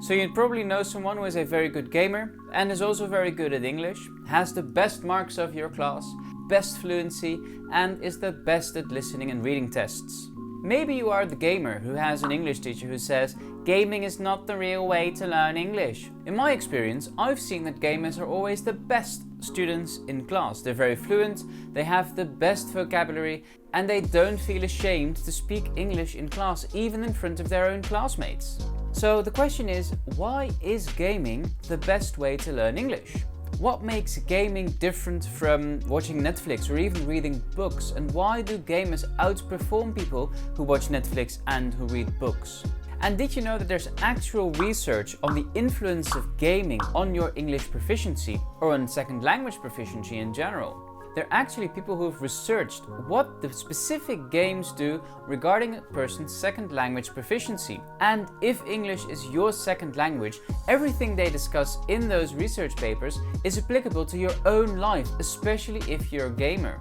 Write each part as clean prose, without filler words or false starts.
So you'd probably know someone who is a very good gamer and is also very good at English, has the best marks of your class, best fluency, and is the best at listening and reading tests. Maybe you are the gamer who has an English teacher who says, gaming is not the real way to learn English. In my experience, I've seen that gamers are always the best students in class. They're very fluent, they have the best vocabulary, and they don't feel ashamed to speak English in class, even in front of their own classmates. So the question is, why is gaming the best way to learn English? What makes gaming different from watching Netflix or even reading books? And why do gamers outperform people who watch Netflix and who read books? And did you know that there's actual research on the influence of gaming on your English proficiency or on second language proficiency in general? There are actually people who have researched what the specific games do regarding a person's second language proficiency. And if English is your second language, everything they discuss in those research papers is applicable to your own life, especially if you're a gamer.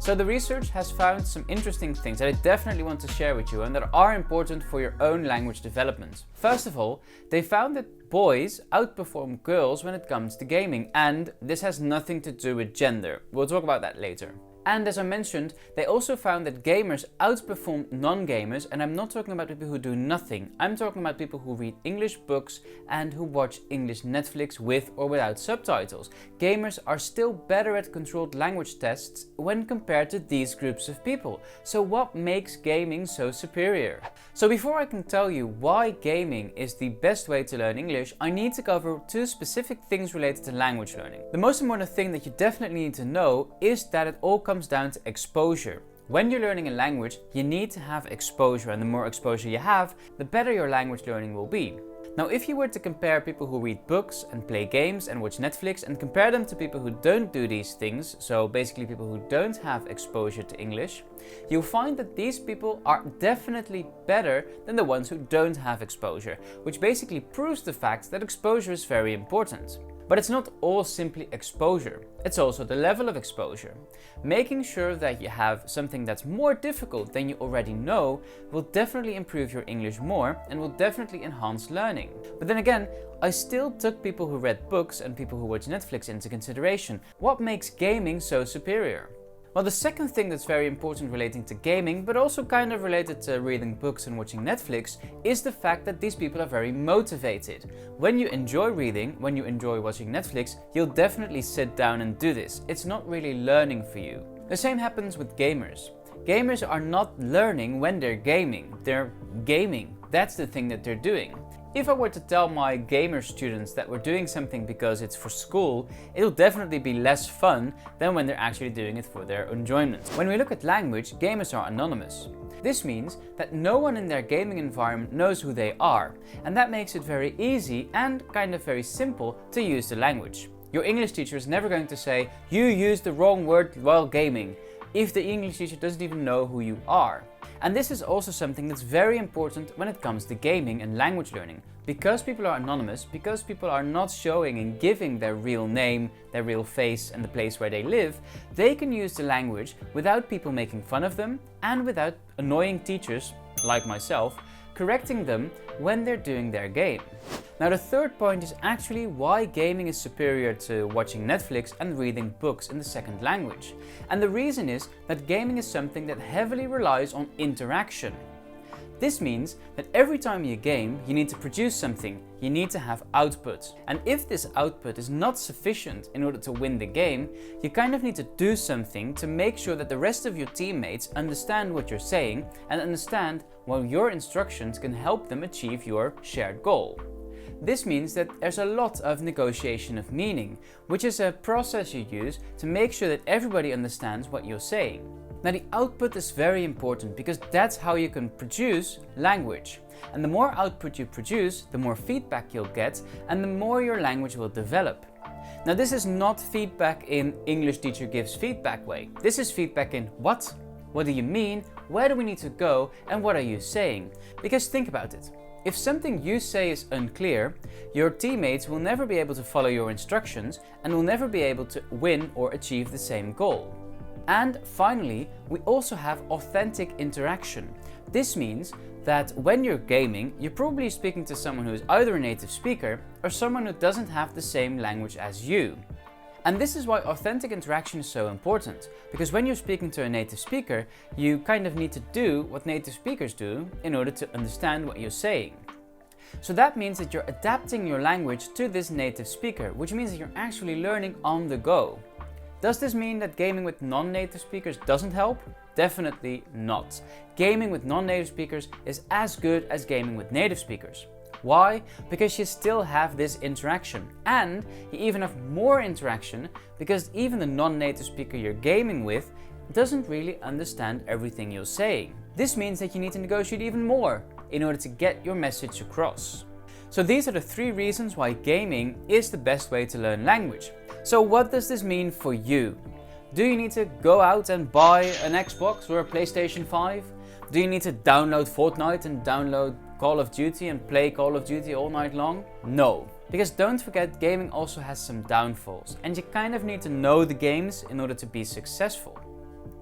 So the research has found some interesting things that I definitely want to share with you and that are important for your own language development. First of all, they found that boys outperform girls when it comes to gaming, and this has nothing to do with gender. We'll talk about that later. And as I mentioned, they also found that gamers outperform non-gamers, and I'm not talking about people who do nothing. I'm talking about people who read English books and who watch English Netflix with or without subtitles. Gamers are still better at controlled language tests when compared to these groups of people. So what makes gaming so superior? So before I can tell you why gaming is the best way to learn English, I need to cover two specific things related to language learning. The most important thing that you definitely need to know is that it all comes down to exposure. When you're learning a language, you need to have exposure, and the more exposure you have, the better your language learning will be. Now, if you were to compare people who read books and play games and watch Netflix and compare them to people who don't do these things, so basically people who don't have exposure to English, you'll find that these people are definitely better than the ones who don't have exposure, which basically proves the fact that exposure is very important. But it's not all simply exposure, it's also the level of exposure. Making sure that you have something that's more difficult than you already know will definitely improve your English more and will definitely enhance learning. But then again, I still took people who read books and people who watch Netflix into consideration. What makes gaming so superior? Well, the second thing that's very important relating to gaming, but also kind of related to reading books and watching Netflix, is the fact that these people are very motivated. When you enjoy reading, when you enjoy watching Netflix, you'll definitely sit down and do this. It's not really learning for you. The same happens with gamers. Gamers are not learning when they're gaming. They're gaming. That's the thing that they're doing. If I were to tell my gamer students that we're doing something because it's for school, it'll definitely be less fun than when they're actually doing it for their enjoyment. When we look at language, gamers are anonymous. This means that no one in their gaming environment knows who they are, and that makes it very easy and kind of very simple to use the language. Your English teacher is never going to say, "You used the wrong word while gaming," if the English teacher doesn't even know who you are. And this is also something that's very important when it comes to gaming and language learning. Because people are anonymous, because people are not showing and giving their real name, their real face and the place where they live, they can use the language without people making fun of them and without annoying teachers, like myself, correcting them when they're doing their game. Now, the third point is actually why gaming is superior to watching Netflix and reading books in the second language. And the reason is that gaming is something that heavily relies on interaction. This means that every time you game, you need to produce something, you need to have output. And if this output is not sufficient in order to win the game, you kind of need to do something to make sure that the rest of your teammates understand what you're saying and understand how your instructions can help them achieve your shared goal. This means that there's a lot of negotiation of meaning, which is a process you use to make sure that everybody understands what you're saying. Now, the output is very important because that's how you can produce language. And the more output you produce, the more feedback you'll get and the more your language will develop. Now, this is not feedback in English teacher gives feedback way. This is feedback in what? What do you mean? Where do we need to go? And what are you saying? Because think about it. If something you say is unclear, your teammates will never be able to follow your instructions and will never be able to win or achieve the same goal. And finally, we also have authentic interaction. This means that when you're gaming, you're probably speaking to someone who is either a native speaker or someone who doesn't have the same language as you. And this is why authentic interaction is so important, because when you're speaking to a native speaker, you kind of need to do what native speakers do in order to understand what you're saying. So that means that you're adapting your language to this native speaker, which means that you're actually learning on the go. Does this mean that gaming with non-native speakers doesn't help? Definitely not. Gaming with non-native speakers is as good as gaming with native speakers. Why? Because you still have this interaction, and you even have more interaction because even the non-native speaker you're gaming with doesn't really understand everything you're saying. This means that you need to negotiate even more in order to get your message across. So these are the 3 reasons why gaming is the best way to learn language. So what does this mean for you? Do you need to go out and buy an Xbox or a PlayStation 5? Do you need to download Fortnite and download Call of Duty and play Call of Duty all night long? No. Because don't forget, gaming also has some downfalls, and you kind of need to know the games in order to be successful.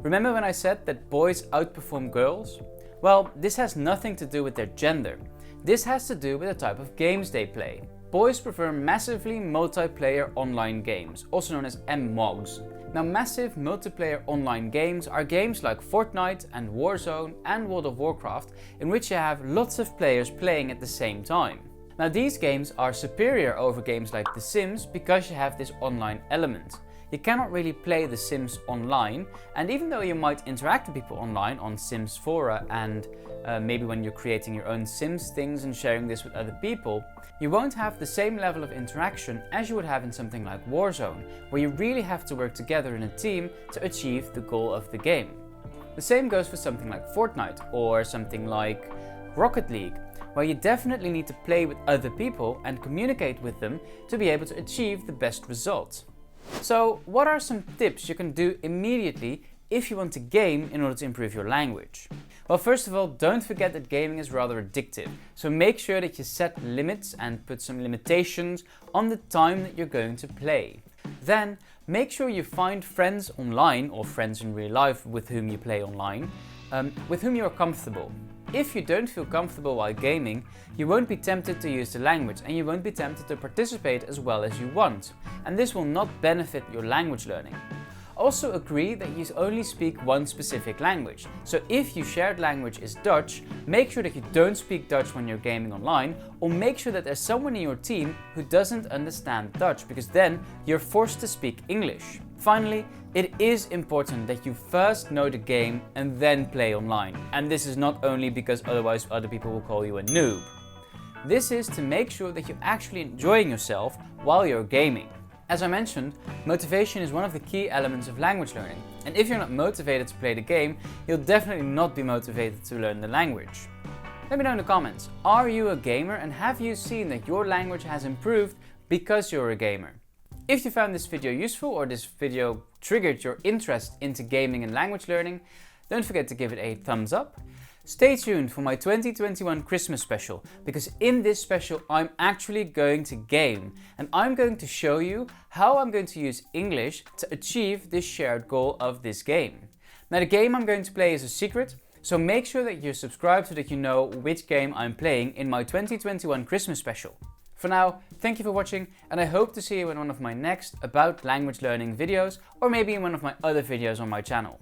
Remember when I said that boys outperform girls? Well, this has nothing to do with their gender. This has to do with the type of games they play. Boys prefer massively multiplayer online games, also known as MMOGs. Now, massive multiplayer online games are games like Fortnite and Warzone and World of Warcraft, in which you have lots of players playing at the same time. Now, these games are superior over games like The Sims because you have this online element. You cannot really play The Sims online, and even though you might interact with people online on Sims fora and maybe when you're creating your own Sims things and sharing this with other people, you won't have the same level of interaction as you would have in something like Warzone, where you really have to work together in a team to achieve the goal of the game. The same goes for something like Fortnite or something like Rocket League, where you definitely need to play with other people and communicate with them to be able to achieve the best result. So, what are some tips you can do immediately if you want to game in order to improve your language? Well, first of all, don't forget that gaming is rather addictive, so make sure that you set limits and put some limitations on the time that you're going to play. Then, make sure you find friends online or friends in real life with whom you play online, with whom you're comfortable. If you don't feel comfortable while gaming, you won't be tempted to use the language and you won't be tempted to participate as well as you want, and this will not benefit your language learning. Also agree that you only speak one specific language. So if your shared language is Dutch, make sure that you don't speak Dutch when you're gaming online, or make sure that there's someone in your team who doesn't understand Dutch, because then you're forced to speak English. Finally, it is important that you first know the game and then play online. And this is not only because otherwise other people will call you a noob. This is to make sure that you're actually enjoying yourself while you're gaming. As I mentioned, motivation is one of the key elements of language learning, and if you're not motivated to play the game, you'll definitely not be motivated to learn the language. Let me know in the comments, are you a gamer and have you seen that your language has improved because you're a gamer? If you found this video useful or this video triggered your interest into gaming and language learning, don't forget to give it a thumbs up. Stay tuned for my 2021 Christmas special, because in this special I'm actually going to game and I'm going to show you how I'm going to use English to achieve this shared goal of this game. Now, the game I'm going to play is a secret, so make sure that you're subscribed so that you know which game I'm playing in my 2021 Christmas special. For now, thank you for watching, and I hope to see you in one of my next about language learning videos, or maybe in one of my other videos on my channel.